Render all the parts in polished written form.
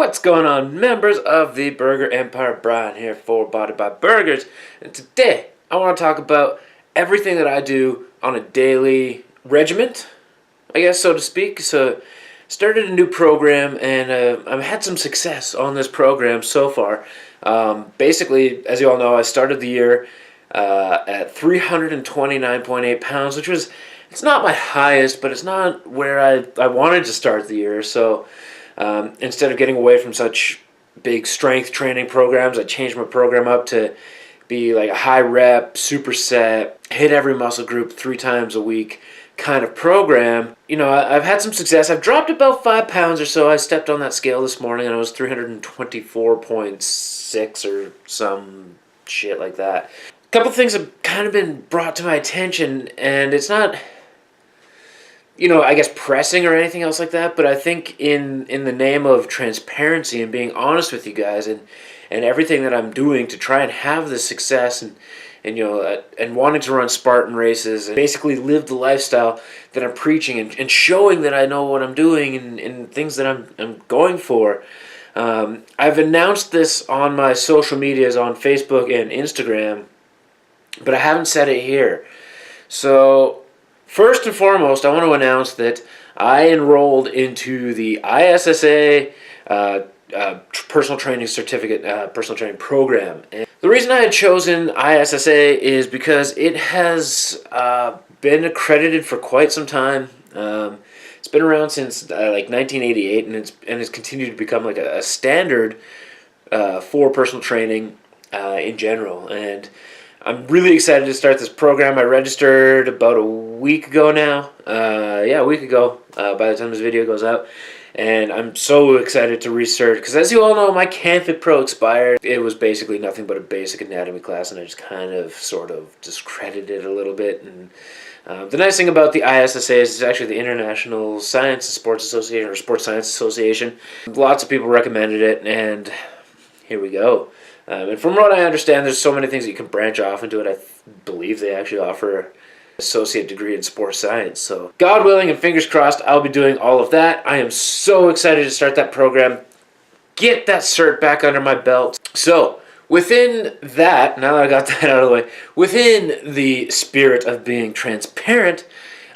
What's going on, members of the Burger Empire? Brian here for Body by Burgers, and today I want to talk about everything that I do on a daily regiment, I guess, so to speak. So, started a new program, and I've had some success on this program so far. Basically, as you all know, I started the year at 329.8 pounds, which was, it's not my highest, but it's not where I wanted to start the year. So instead of getting away from such big strength training programs, I changed my program up to be like a high rep, superset, hit every muscle group 3 times a week kind of program. You know, I've had some success. I've dropped about 5 pounds or so. I stepped on that scale this morning and I was 324.6 or some shit like that. A couple things have kind of been brought to my attention, and it's not, you know, I guess pressing or anything else like that, but I think in the name of transparency and being honest with you guys and everything that I'm doing to try and have this success and you know, and wanting to run Spartan races and basically live the lifestyle that I'm preaching and showing that I know what I'm doing and things that I'm going for. I've announced this on my social medias on Facebook and Instagram, but I haven't said it here. So first and foremost, I want to announce that I enrolled into the ISSA personal training certificate, personal training program. And the reason I had chosen ISSA is because it has been accredited for quite some time. It's been around since like 1988, and it's continued to become like a standard for personal training in general. And I'm really excited to start this program. I registered about a week ago now. A week ago by the time this video goes out. And I'm so excited to restart, because as you all know, my CanFit Pro expired. It was basically nothing but a basic anatomy class, and I just kind of sort of discredited it a little bit. And the nice thing about the ISSA is it's actually the International Science and Sports Association, or Sports Science Association. Lots of people recommended it, and here we go. And from what I understand, there's so many things that you can branch off into it. I believe they actually offer an associate degree in sports science. So God willing and fingers crossed, I'll be doing all of that. I am so excited to start that program. Get that cert back under my belt. So within that, now that I got that out of the way, within the spirit of being transparent,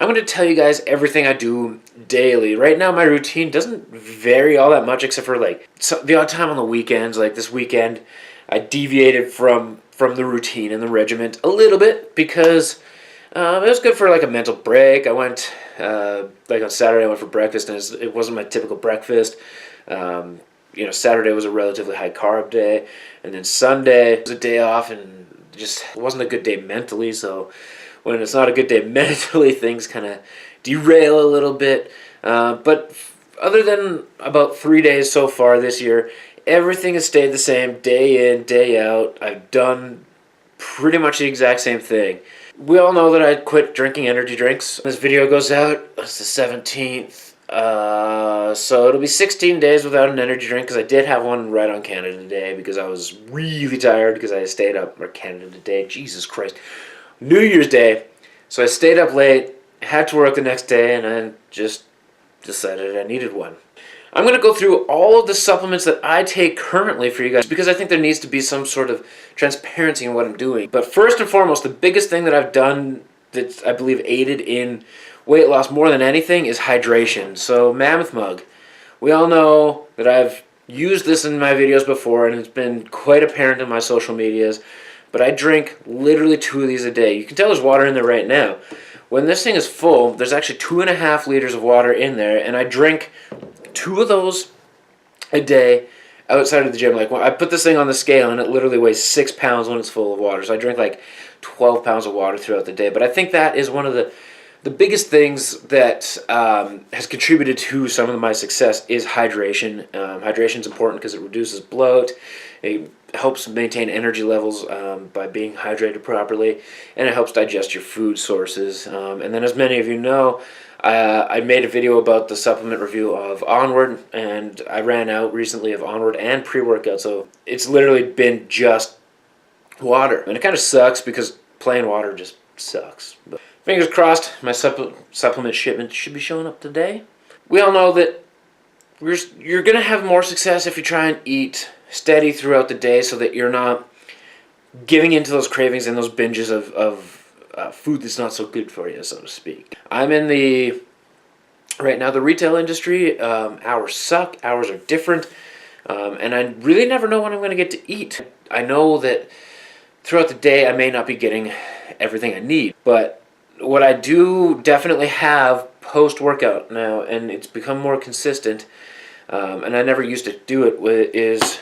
I'm going to tell you guys everything I do daily. Right now, my routine doesn't vary all that much, except for like the odd time on the weekends. Like this weekend, I deviated from the routine and the regiment a little bit because it was good for like a mental break. I went, like on Saturday, I went for breakfast, and it wasn't my typical breakfast. You know, Saturday was a relatively high carb day, and then Sunday was a day off, and just it wasn't a good day mentally. So when it's not a good day mentally, things kind of derail a little bit. But other than about 3 days so far this year, everything has stayed the same day in, day out. I've done pretty much the exact same thing. We all know that I quit drinking energy drinks. This video goes out, it's the 17th. So it'll be 16 days without an energy drink, because I did have one right on Canada Day because I was really tired because I stayed up, or Canada Day, Jesus Christ. New Year's Day. So I stayed up late, had to work the next day, and I just decided I needed one. I'm going to go through all of the supplements that I take currently for you guys, because I think there needs to be some sort of transparency in what I'm doing. But first and foremost, the biggest thing that I've done that I believe aided in weight loss more than anything is hydration. So Mammoth Mug. We all know that I've used this in my videos before, and it's been quite apparent in my social medias. But I drink literally 2 of these a day. You can tell there's water in there right now. When this thing is full, there's actually 2.5 liters of water in there, and I drink 2 of those a day outside of the gym. Like, when I put this thing on the scale, and it literally weighs 6 pounds when it's full of water. So I drink like 12 pounds of water throughout the day. But I think that is one of the biggest things that has contributed to some of my success is hydration. Hydration is important because it reduces bloat. It helps maintain energy levels by being hydrated properly, and it helps digest your food sources. And then, as many of you know, I made a video about the supplement review of Onward, and I ran out recently of Onward and pre-workout, so it's literally been just water. And it kind of sucks because plain water just sucks. But fingers crossed, my supplement shipment should be showing up today. We all know that you're going to have more success if you try and eat steady throughout the day so that you're not giving into those cravings and those binges of food that's not so good for you, so to speak. I'm in right now, the retail industry. Hours suck, hours are different, and I really never know when I'm going to get to eat. I know that throughout the day I may not be getting everything I need, but what I do definitely have post-workout now, and it's become more consistent, and I never used to do it, is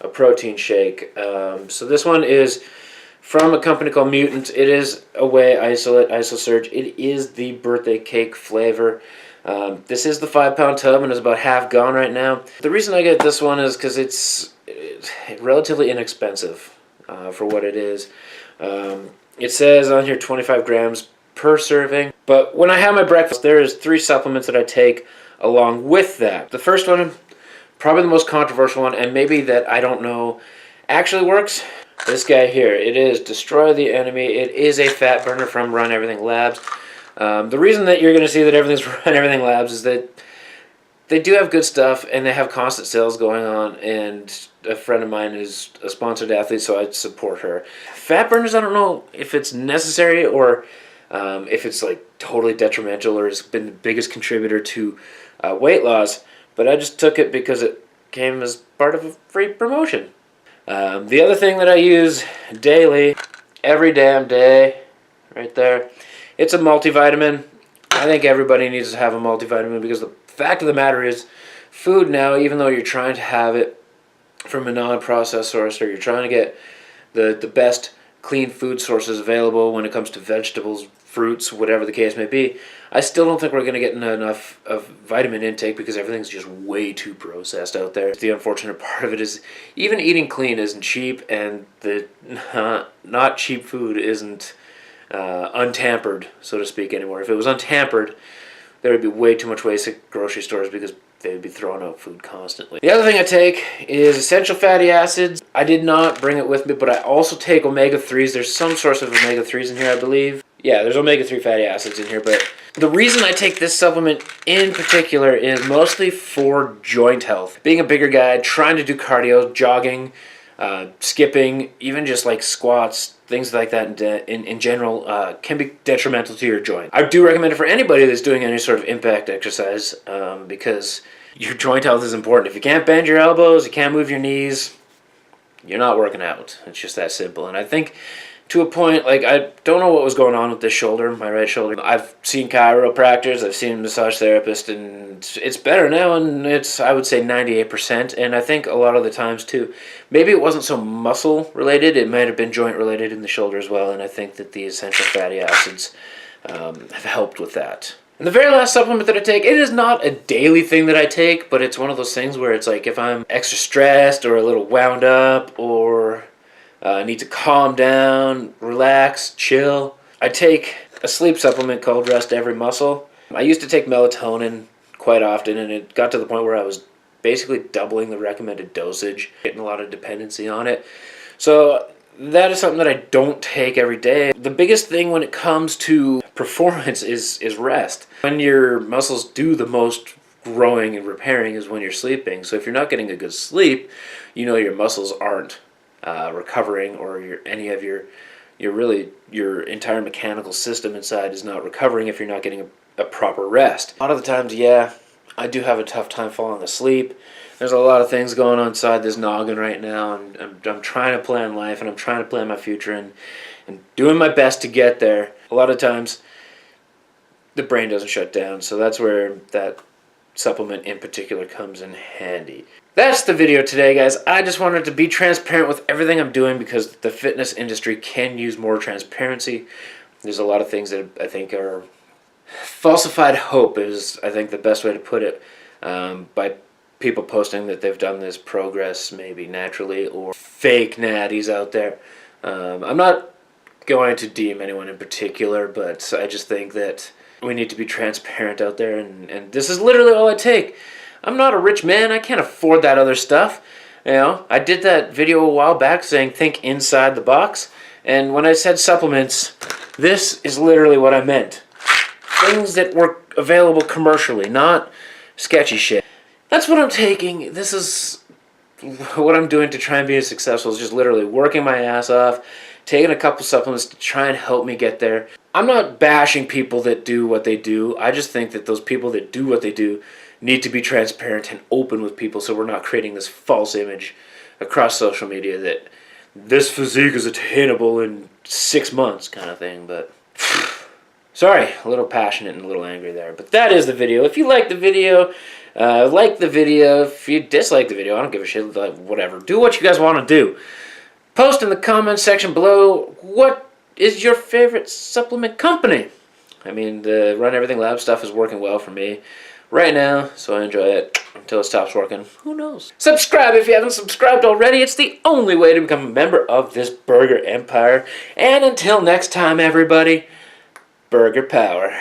a protein shake. So this one is from a company called Mutant. It is a whey isolate, IsoSurge. It is the birthday cake flavor. This is the 5-pound tub and is about half gone right now. The reason I get this one is because it's relatively inexpensive for what it is. It says on here 25 grams per serving. But when I have my breakfast, there is 3 supplements that I take along with that. The first one, probably the most controversial one, and maybe that I don't know actually works. This guy here, it is Destroy the Enemy. It is a fat burner from Run Everything Labs. The reason that you're going to see that everything's Run Everything Labs is that they do have good stuff and they have constant sales going on, and a friend of mine is a sponsored athlete, so I support her. Fat burners, I don't know if it's necessary or if it's like totally detrimental or has been the biggest contributor to weight loss, but I just took it because it came as part of a free promotion. The other thing that I use daily, every damn day, right there, it's a multivitamin. I think everybody needs to have a multivitamin because the fact of the matter is, food now, even though you're trying to have it from a non-processed source, or you're trying to get the best clean food sources available when it comes to vegetables, fruits, whatever the case may be, I still don't think we're going to get enough of vitamin intake because everything's just way too processed out there. The unfortunate part of it is even eating clean isn't cheap, and the not cheap food isn't untampered, so to speak, anymore. If it was untampered, there would be way too much waste at grocery stores because they would be throwing out food constantly. The other thing I take is essential fatty acids. I did not bring it with me, but I also take omega-3s. There's some source of omega-3s in here, I believe. Yeah, there's omega-3 fatty acids in here, but the reason I take this supplement in particular is mostly for joint health. Being a bigger guy, trying to do cardio, jogging, skipping, even just like squats, things like that in general can be detrimental to your joint. I do recommend it for anybody that's doing any sort of impact exercise because your joint health is important. If you can't bend your elbows, you can't move your knees, you're not working out. It's just that simple. And I think to a point, like, I don't know what was going on with this shoulder, my right shoulder. I've seen chiropractors, I've seen massage therapists, and it's better now, and it's, I would say, 98%. And I think a lot of the times, too, maybe it wasn't so muscle related, it might have been joint related in the shoulder as well, and I think that the essential fatty acids have helped with that. And the very last supplement that I take, it is not a daily thing that I take, but it's one of those things where it's like if I'm extra stressed or a little wound up or need to calm down, relax, chill, I take a sleep supplement called Rest Every Muscle. I used to take melatonin quite often, and it got to the point where I was basically doubling the recommended dosage, getting a lot of dependency on it. So that is something that I don't take every day. The biggest thing when it comes to performance is rest. When your muscles do the most growing and repairing is when you're sleeping. So if you're not getting a good sleep, you know your muscles aren't recovering, or any of your entire mechanical system inside is not recovering if you're not getting a proper rest. A lot of the times, yeah, I do have a tough time falling asleep. There's a lot of things going on inside this noggin right now, and I'm trying to plan life, and I'm trying to plan my future, and doing my best to get there. A lot of times, the brain doesn't shut down, so that's where that supplement in particular comes in handy. That's the video today, guys. I just wanted to be transparent with everything I'm doing because the fitness industry can use more transparency. There's a lot of things that I think are falsified hope is, I think, the best way to put it, by people posting that they've done this progress maybe naturally, or fake natties out there. I'm not going to deem anyone in particular, but I just think that we need to be transparent out there, and this is literally all I take. I'm not a rich man. I can't afford that other stuff. You know, I did that video a while back saying think inside the box, and when I said supplements, this is literally what I meant. Things that were available commercially, not sketchy shit. that's what I'm taking. This is what I'm doing to try and be as successful, is just literally working my ass off, taking a couple supplements to try and help me get there. I'm not bashing people that do what they do. I just think that those people that do what they do need to be transparent and open with people, so we're not creating this false image across social media that this physique is attainable in 6 months kind of thing. But sorry, a little passionate and a little angry there. But that is the video. If you like the video, like the video. If you dislike the video, I don't give a shit. Like, whatever. Do what you guys want to do. Post in the comments section below, what is your favorite supplement company? I mean, the Run Everything Lab stuff is working well for me right now, so I enjoy it until it stops working. Who knows? Subscribe if you haven't subscribed already. It's the only way to become a member of this burger empire. And until next time, everybody, burger power.